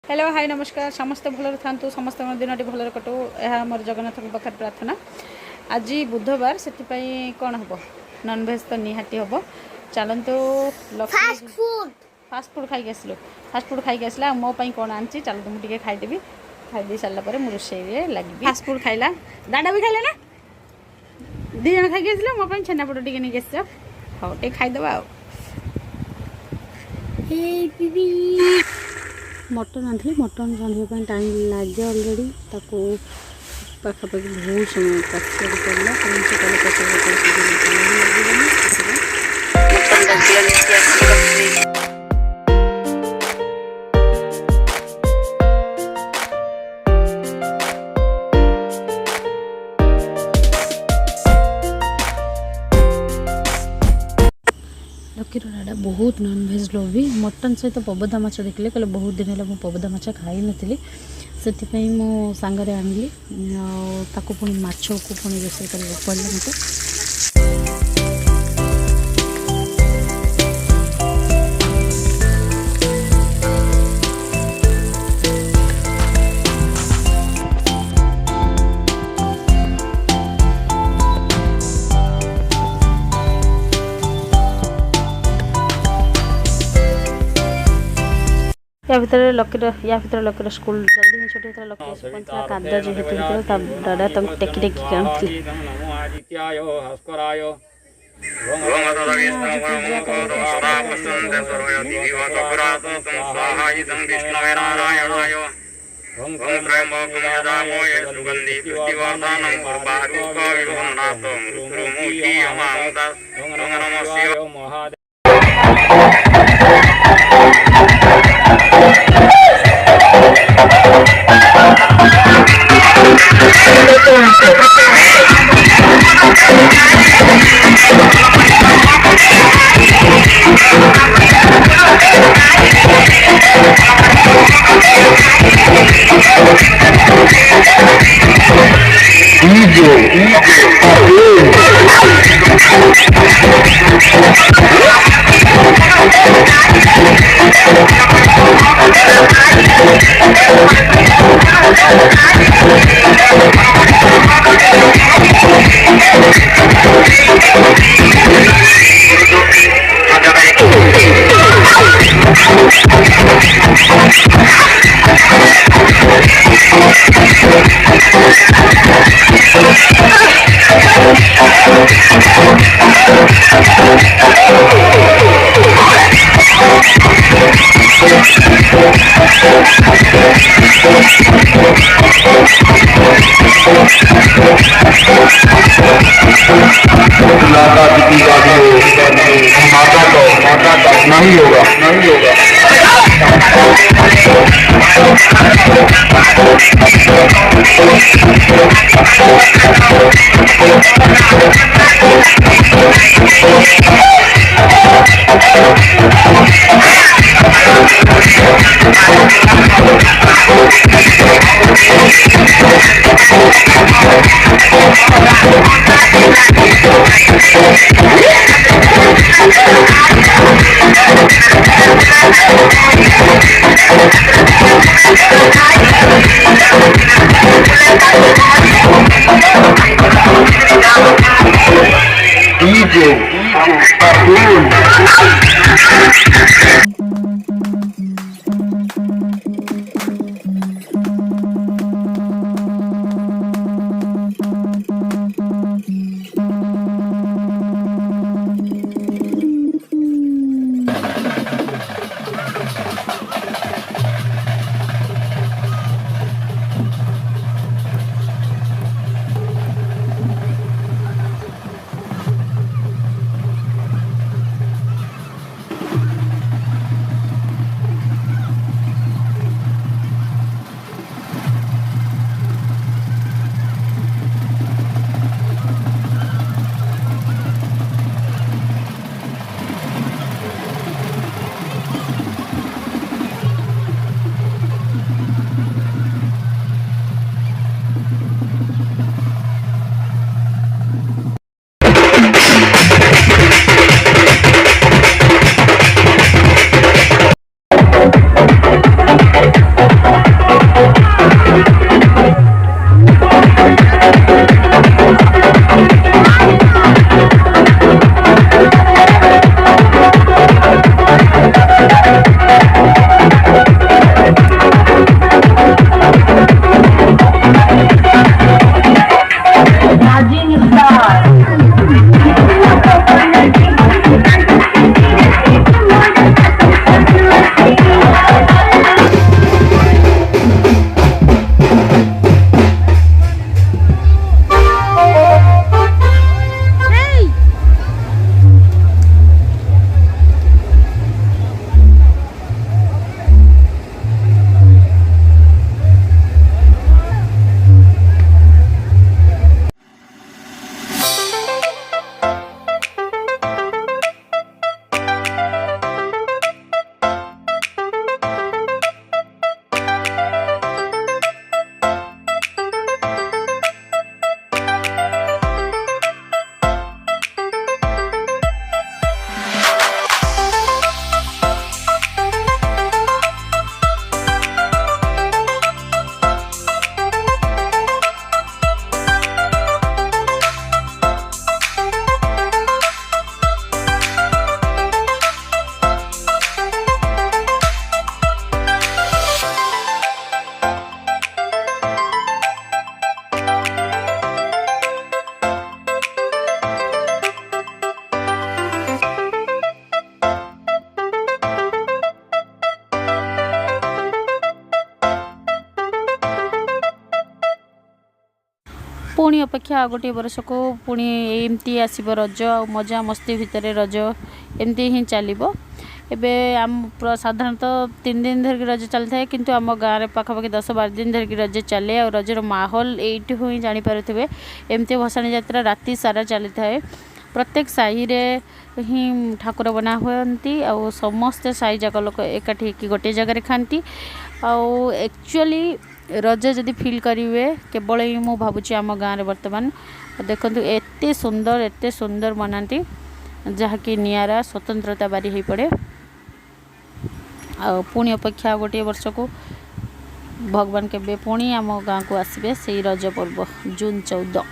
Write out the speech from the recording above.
Hello hi नमस्कार समस्त भल था समस्त दिन भल कटू यह मोर जगन्नाथ पाखे प्रार्थना। आज बुधवार से कौन हम नॉनवेज तो निहाती हम। चलतु फास्ट फूड खाई आसलु फास्ट फूड खाई आसला मो कौन आनी चलतु मुझे खाईदेवी खाई सारापर मुझे रोषे लगे। फास्ट फूड खाइला दादा भी खाइले ना दी जन खाई आसले मो छेनापोड़ टे नहीं आस हाँ टे खाईदे मटन आनी मटन रांधे टाइम लगे अलरेडी पाखापाखि बहुत समय पड़ा लकीर डाडा बहुत नॉनवेज लोभी मटन सहित पबदा माछ देखिले कहले बहुत दिन है पबदा माछ खाई नी से मो सांगरे आनली ताको पुणी माछ को पुणी रोषे कर पड़ला मत। या भितर लकीर स्कूल जल्दी नहीं छुट्टी होता लकीर कादा जेहेतु दादा तक टेकी टेकी आनी नहीं होगा पुणी अपेक्षा गोटे वर्ष को पुणी एमती आसब रज मजा मस्ती भितर रज एमती ही चलो एबे आम साधारणतः 3 दिन धरिक रज चली था किंतु आम गाँव में पाखापाखि 10-12 दिन धरिक रज चले और रजर माहौल ये ही जानीपे एमती भसाणी यात्रा राति सारा चली थाए प्रत्येक साही रे ही ठाकुर बना हुए आ समस्ते साही जाक लोक एकाठी गोटे जगह खाती एक्चुअली रज जदि फील करेंगे केवल ही मु भावुची आम गाँव में बर्तमान देखु एत सुंदर मनाती जहाँकि नियारा स्वतंत्रता बारी हो पड़े पुणी अपेक्षा गोटे वर्ष को भगवान के पुणी आम गाँव को आसबे से रज पर्व जून 14।